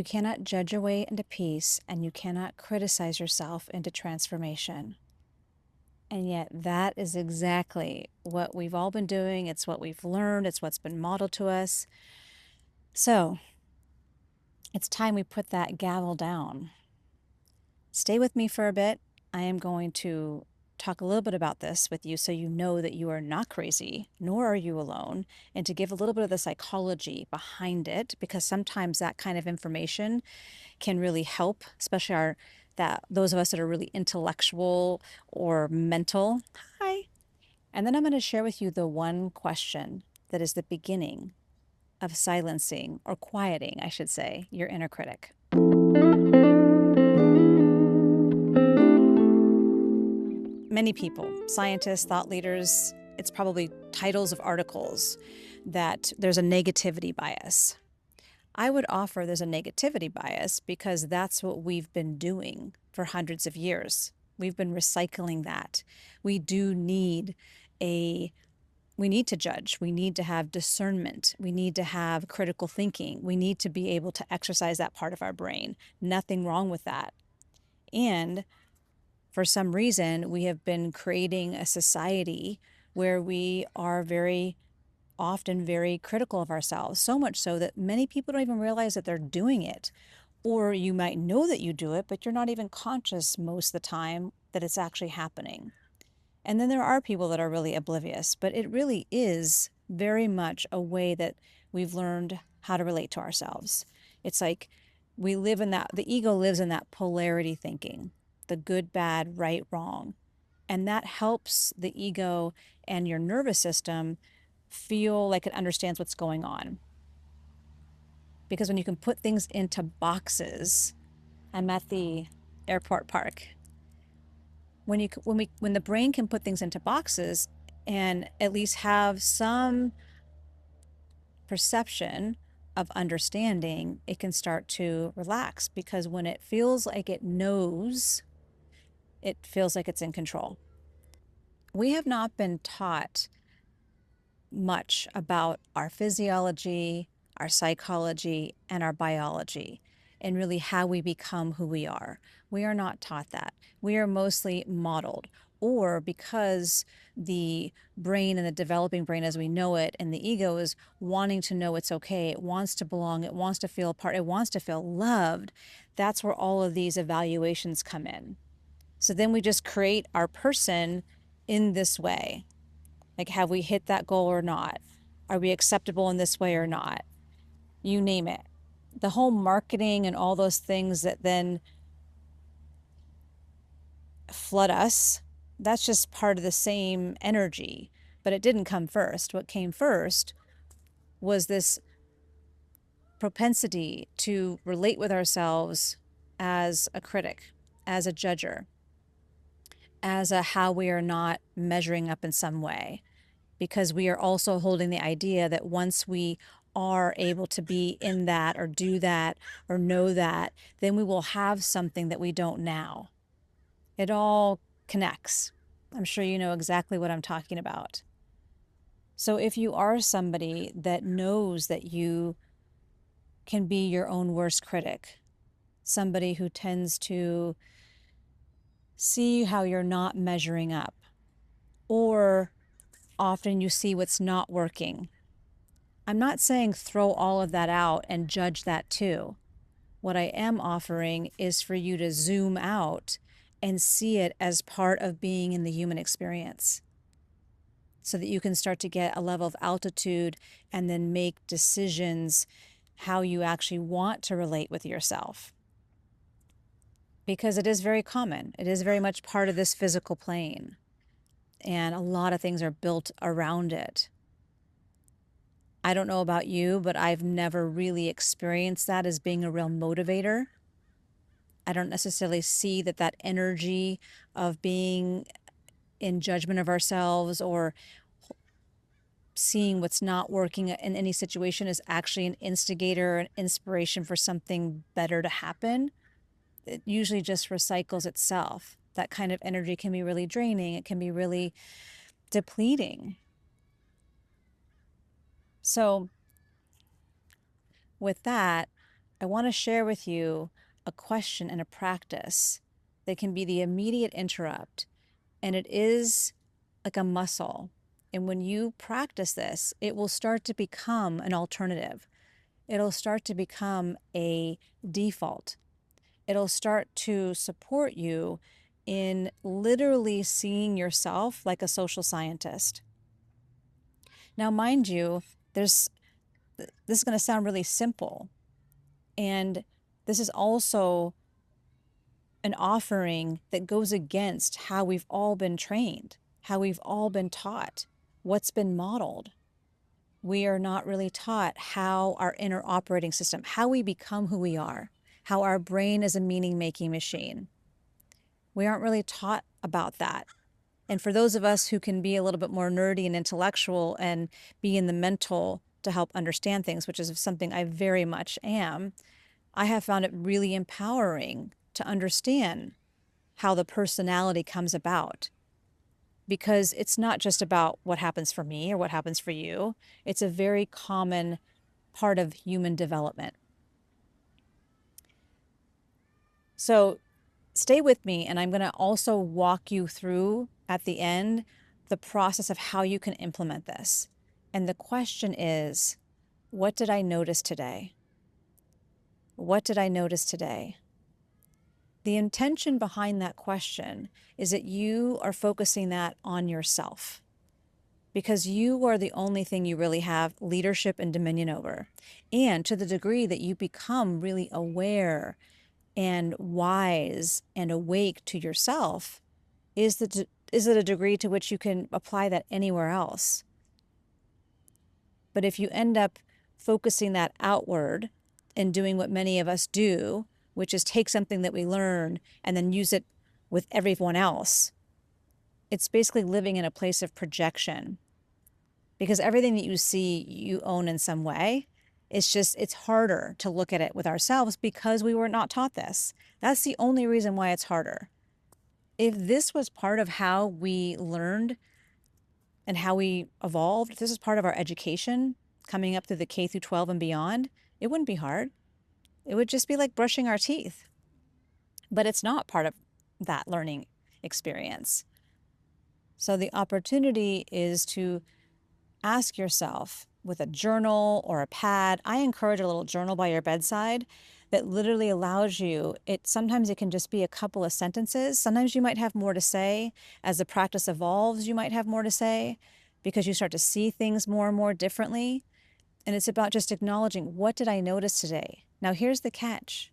You cannot judge your way into peace, and you cannot criticize yourself into transformation. And yet that is exactly what we've all been doing. It's what we've learned. It's what's been modeled to us. So it's time we put that gavel down. Stay with me for a bit. I am going to talk a little bit about this with you so you know that you are not crazy, nor are you alone, and to give a little bit of the psychology behind it, because sometimes that kind of information can really help, especially those of us that are really intellectual or mental. Hi. And then I'm going to share with you the one question that is the beginning of silencing, or quieting, I should say, your inner critic. Many people, scientists, thought leaders, it's probably titles of articles, that there's a negativity bias. I would offer there's a negativity bias because that's what we've been doing for hundreds of years. We've been recycling that. We do need we need to judge. We need to have discernment. We need to have critical thinking. We need to be able to exercise that part of our brain. Nothing wrong with that. And for some reason, we have been creating a society where we are very often very critical of ourselves, so much so that many people don't even realize that they're doing it. Or you might know that you do it, but you're not even conscious most of the time that it's actually happening. And then there are people that are really oblivious, but it really is very much a way that we've learned how to relate to ourselves. It's like we live in that, the ego lives in that polarity thinking, the good, bad, right, wrong. And that helps the ego and your nervous system feel like it understands what's going on. Because when you can put things into boxes, I'm at the airport park. When the brain can put things into boxes and at least have some perception of understanding, it can start to relax, because when it feels like it knows, it feels like it's in control. We have not been taught much about our physiology, our psychology, and our biology, and really how we become who we are. We are not taught that. We are mostly modeled, or because the brain and the developing brain as we know it, and the ego is wanting to know it's okay, it wants to belong, it wants to feel a part, it wants to feel loved. That's where all of these evaluations come in. So then we just create our person in this way. Like, have we hit that goal or not? Are we acceptable in this way or not? You name it. The whole marketing and all those things that then flood us, that's just part of the same energy, but it didn't come first. What came first was this propensity to relate with ourselves as a critic, as a judger, as a how we are not measuring up in some way. Because we are also holding the idea that once we are able to be in that or do that or know that, then we will have something that we don't now. It all connects. I'm sure you know exactly what I'm talking about. So if you are somebody that knows that you can be your own worst critic, somebody who tends to see how you're not measuring up, or often you see what's not working, I'm not saying throw all of that out and judge that too. What I am offering is for you to zoom out and see it as part of being in the human experience, so that you can start to get a level of altitude and then make decisions how you actually want to relate with yourself. Because it is very common. It is very much part of this physical plane. And a lot of things are built around it. I don't know about you, but I've never really experienced that as being a real motivator. I don't necessarily see that energy of being in judgment of ourselves or seeing what's not working in any situation is actually an instigator, an inspiration for something better to happen. It usually just recycles itself. That kind of energy can be really draining. It can be really depleting. So with that, I want to share with you a question and a practice that can be the immediate interrupt. And it is like a muscle. And when you practice this, it will start to become an alternative. It'll start to become a default. It'll start to support you in literally seeing yourself like a social scientist. Now, mind you, this is going to sound really simple. And this is also an offering that goes against how we've all been trained, how we've all been taught, what's been modeled. We are not really taught how our inner operating system, how we become who we are, how our brain is a meaning-making machine. We aren't really taught about that. And for those of us who can be a little bit more nerdy and intellectual and be in the mental to help understand things, which is something I very much am, I have found it really empowering to understand how the personality comes about. Because it's not just about what happens for me or what happens for you. It's a very common part of human development. So stay with me, and I'm going to also walk you through at the end the process of how you can implement this. And the question is, what did I notice today? What did I notice today? The intention behind that question is that you are focusing that on yourself, because you are the only thing you really have leadership and dominion over. And to the degree that you become really aware and wise and awake to yourself is it a degree to which you can apply that anywhere else. But if you end up focusing that outward and doing what many of us do, which is take something that we learn and then use it with everyone else, it's basically living in a place of projection. Because everything that you see, you own in some way. It's harder to look at it with ourselves because we were not taught this. That's the only reason why it's harder. If this was part of how we learned and how we evolved, if this is part of our education coming up through the K through 12 and beyond, it wouldn't be hard. It would just be like brushing our teeth. But it's not part of that learning experience. So the opportunity is to ask yourself with a journal or a pad. I encourage a little journal by your bedside that literally allows you, sometimes it can just be a couple of sentences. Sometimes you might have more to say. As the practice evolves, you might have more to say because you start to see things more and more differently. And it's about just acknowledging, what did I notice today? Now, here's the catch.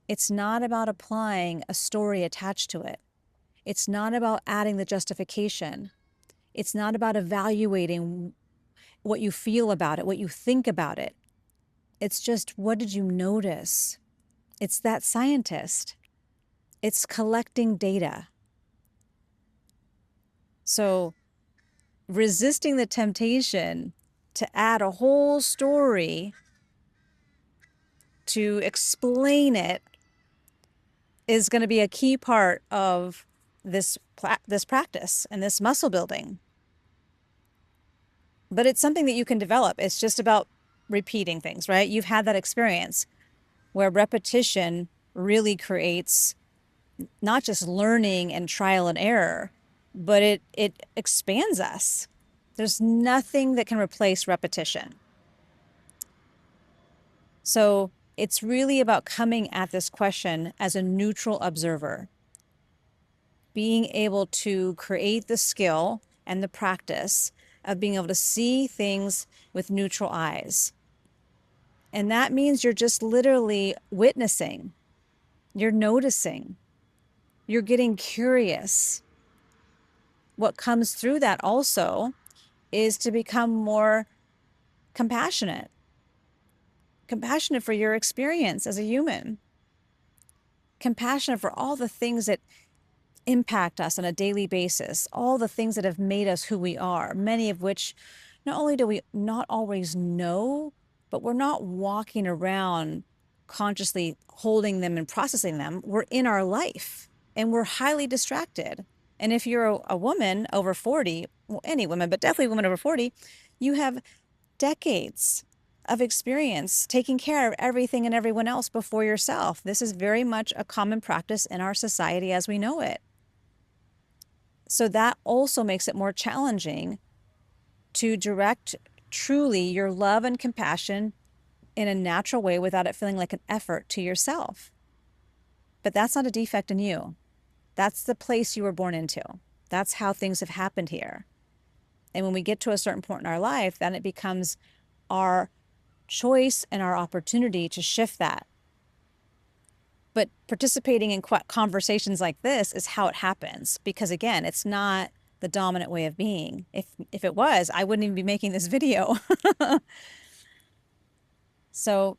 It's not about applying a story attached to it. It's not about adding the justification. It's not about evaluating what you feel about it, what you think about it. It's just, what did you notice? It's that scientist. It's collecting data. So resisting the temptation to add a whole story to explain it is going to be a key part of this practice and this muscle building. But it's something that you can develop. It's just about repeating things, right? You've had that experience where repetition really creates not just learning and trial and error, but it expands us. There's nothing that can replace repetition. So it's really about coming at this question as a neutral observer, being able to create the skill and the practice of being able to see things with neutral eyes. And that means you're just literally witnessing, you're noticing, you're getting curious. What comes through that also is to become more compassionate for your experience as a human, compassionate for all the things that impact us on a daily basis, all the things that have made us who we are, many of which not only do we not always know, but we're not walking around consciously holding them and processing them. We're in our life and we're highly distracted. And if you're a woman over 40, well, any woman, but definitely women over 40, you have decades of experience taking care of everything and everyone else before yourself. This is very much a common practice in our society as we know it. So that also makes it more challenging to direct truly your love and compassion in a natural way without it feeling like an effort to yourself. But that's not a defect in you. That's the place you were born into. That's how things have happened here. And when we get to a certain point in our life, then it becomes our choice and our opportunity to shift that. But participating in conversations like this is how it happens, because again, it's not the dominant way of being. If it was, I wouldn't even be making this video. So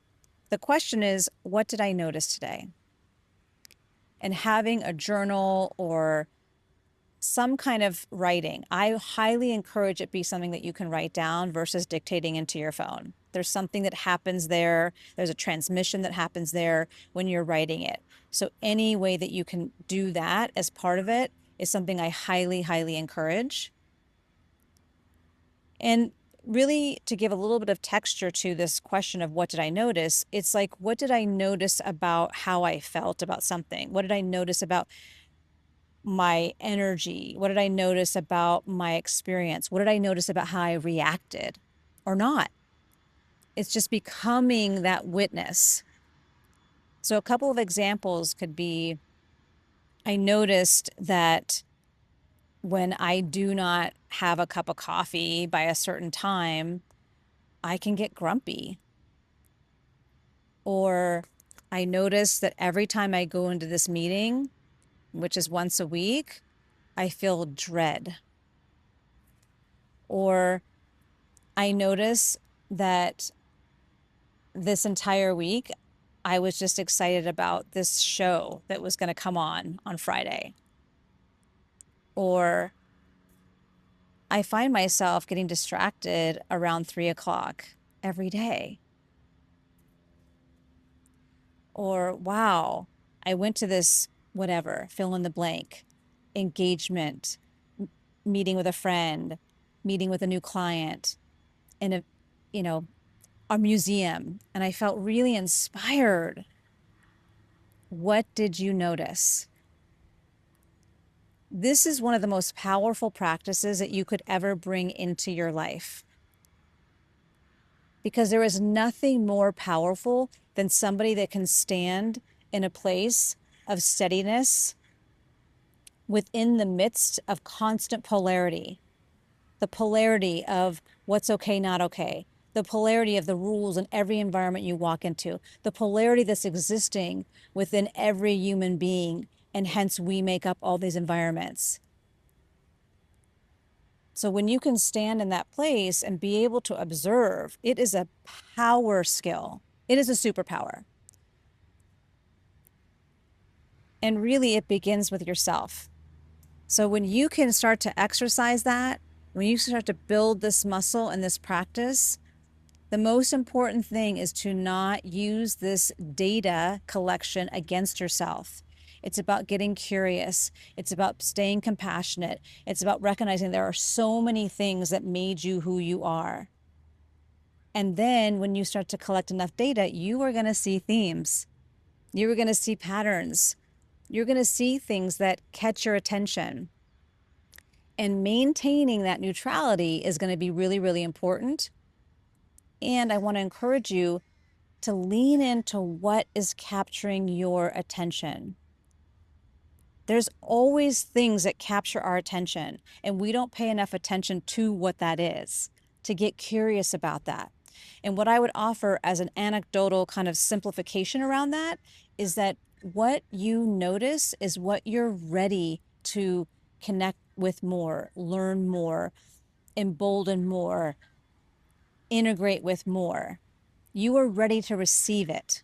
the question is, what did I notice today? And having a journal or some kind of writing, I highly encourage it be something that you can write down versus dictating into your phone. There's something that happens there. There's a transmission that happens there when you're writing it. So any way that you can do that as part of it is something I highly, highly encourage. And really, to give a little bit of texture to this question of what did I notice, it's like, what did I notice about how I felt about something? What did I notice about my energy? What did I notice about my experience? What did I notice about how I reacted or not? It's just becoming that witness. So a couple of examples could be, I noticed that when I do not have a cup of coffee by a certain time, I can get grumpy. Or I notice that every time I go into this meeting, which is once a week, I feel dread. Or I notice that this entire week, I was just excited about this show that was going to come on Friday. Or I find myself getting distracted around 3 o'clock every day. Or, wow, I went to this, whatever, fill in the blank, engagement, meeting with a friend, meeting with a new client in a museum, and I felt really inspired. What did you notice? This is one of the most powerful practices that you could ever bring into your life, because there is nothing more powerful than somebody that can stand in a place of steadiness within the midst of constant polarity. The polarity of what's okay, not okay. The polarity of the rules in every environment you walk into. The polarity that's existing within every human being, and hence we make up all these environments. So when you can stand in that place and be able to observe, it is a power skill. It is a superpower. And really, it begins with yourself. So when you can start to exercise that, when you start to build this muscle and this practice, the most important thing is to not use this data collection against yourself. It's about getting curious. It's about staying compassionate. It's about recognizing there are so many things that made you who you are. And then when you start to collect enough data, you are going to see themes. You're going to see patterns. You're going to see things that catch your attention. And maintaining that neutrality is going to be really, really important. And I want to encourage you to lean into what is capturing your attention. There's always things that capture our attention, and we don't pay enough attention to what that is, to get curious about that. And what I would offer as an anecdotal kind of simplification around that is that what you notice is what you're ready to connect with more, learn more, embolden more, integrate with more. You are ready to receive it.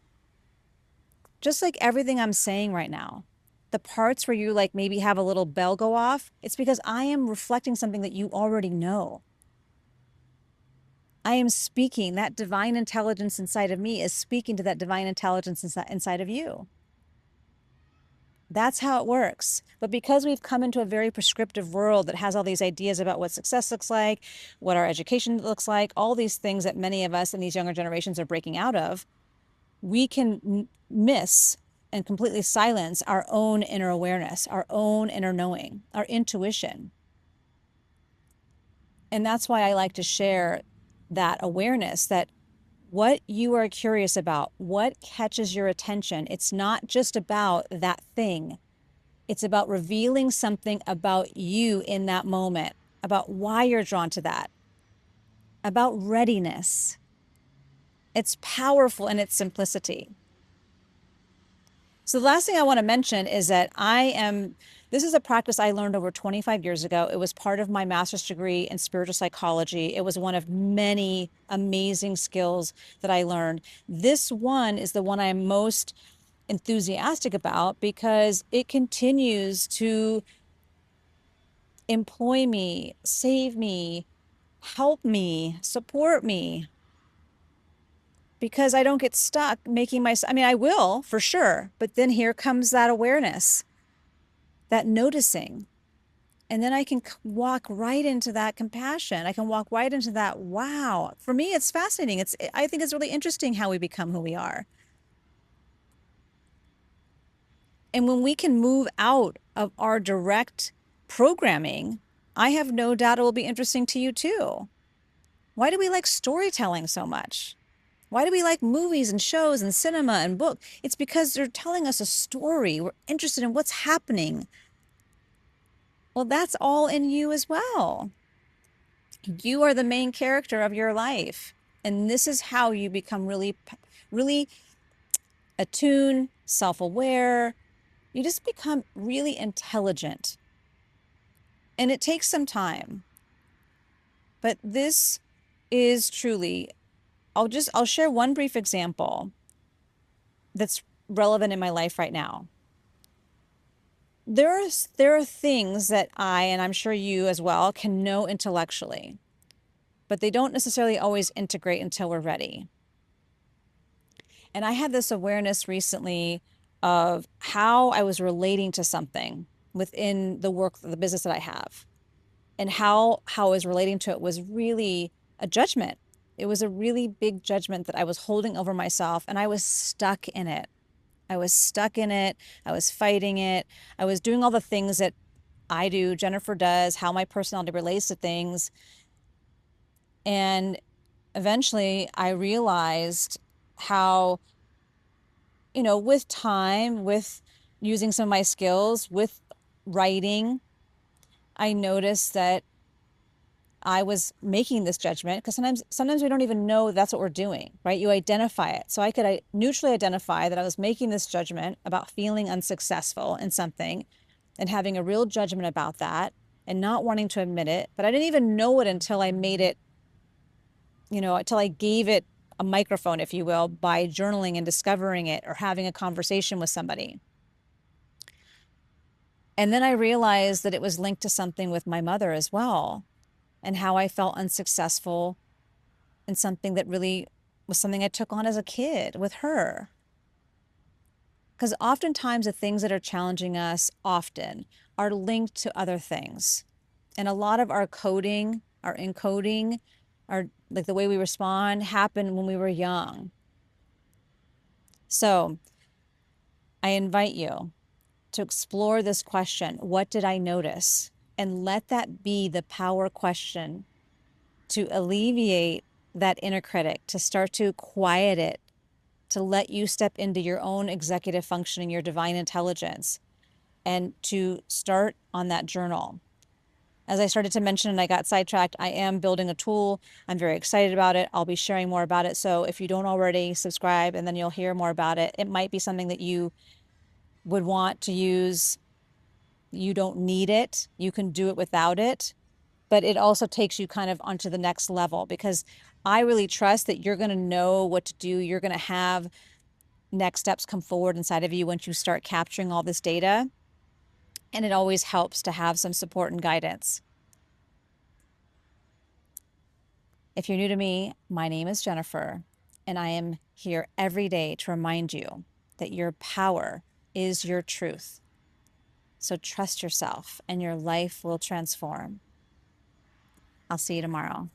Just like everything I'm saying right now, the parts where you like maybe have a little bell go off, it's because I am reflecting something that you already know. I am speaking. That divine intelligence inside of me is speaking to that divine intelligence inside of you. That's how it works. But because we've come into a very prescriptive world that has all these ideas about what success looks like, what our education looks like, all these things that many of us in these younger generations are breaking out of, we can miss and completely silence our own inner awareness, our own inner knowing, our intuition. And that's why I like to share that awareness, that what you are curious about, what catches your attention, it's not just about that thing. It's about revealing something about you in that moment, about why you're drawn to that, about readiness. It's powerful in its simplicity. So the last thing I want to mention is that this is a practice I learned over 25 years ago. It was part of my master's degree in spiritual psychology. It was one of many amazing skills that I learned. This one is the one I'm most enthusiastic about because it continues to employ me, save me, help me, support me, because I don't get stuck making myself, I mean, I will for sure, but then here comes that awareness, that noticing. And then I can walk right into that compassion. I can walk right into that, wow. For me, it's fascinating. I think it's really interesting how we become who we are. And when we can move out of our direct programming, I have no doubt it will be interesting to you too. Why do we like storytelling so much? Why do we like movies and shows and cinema and book? It's because they're telling us a story. We're interested in what's happening. Well, that's all in you as well. You are the main character of your life. And this is how you become really, really attuned, self-aware. You just become really intelligent. And it takes some time. But this is truly, I'll share one brief example that's relevant in my life right now. There are things that and I'm sure you as well, can know intellectually, but they don't necessarily always integrate until we're ready. And I had this awareness recently of how I was relating to something within the business that I have, and how I was relating to it was really a judgment. It was a really big judgment that I was holding over myself, and I was stuck in it. I was stuck in it. I was fighting it. I was doing all the things that I do, Jennifer does, how my personality relates to things. And eventually I realized how, with time, with using some of my skills, with writing, I noticed that I was making this judgment, because sometimes we don't even know that's what we're doing, right? You identify it. So I could neutrally identify that I was making this judgment about feeling unsuccessful in something and having a real judgment about that and not wanting to admit it. But I didn't even know it until I made it, until I gave it a microphone, if you will, by journaling and discovering it or having a conversation with somebody. And then I realized that it was linked to something with my mother as well, and how I felt unsuccessful in something that really was something I took on as a kid with her. Because oftentimes the things that are challenging us often are linked to other things. And a lot of our coding, our encoding, our like the way we respond happened when we were young. So I invite you to explore this question, what did I notice? And let that be the power question to alleviate that inner critic, to start to quiet it, to let you step into your own executive functioning, your divine intelligence, and to start on that journal. As I started to mention and I got sidetracked, I am building a tool. I'm very excited about it. I'll be sharing more about it. So if you don't already subscribe, and then you'll hear more about it, it might be something that you would want to use. You don't need it. You can do it without it. But it also takes you kind of onto the next level, because I really trust that you're going to know what to do. You're going to have next steps come forward inside of you once you start capturing all this data. And it always helps to have some support and guidance. If you're new to me, my name is Jennifer, and I am here every day to remind you that your power is your truth. So trust yourself and your life will transform. I'll see you tomorrow.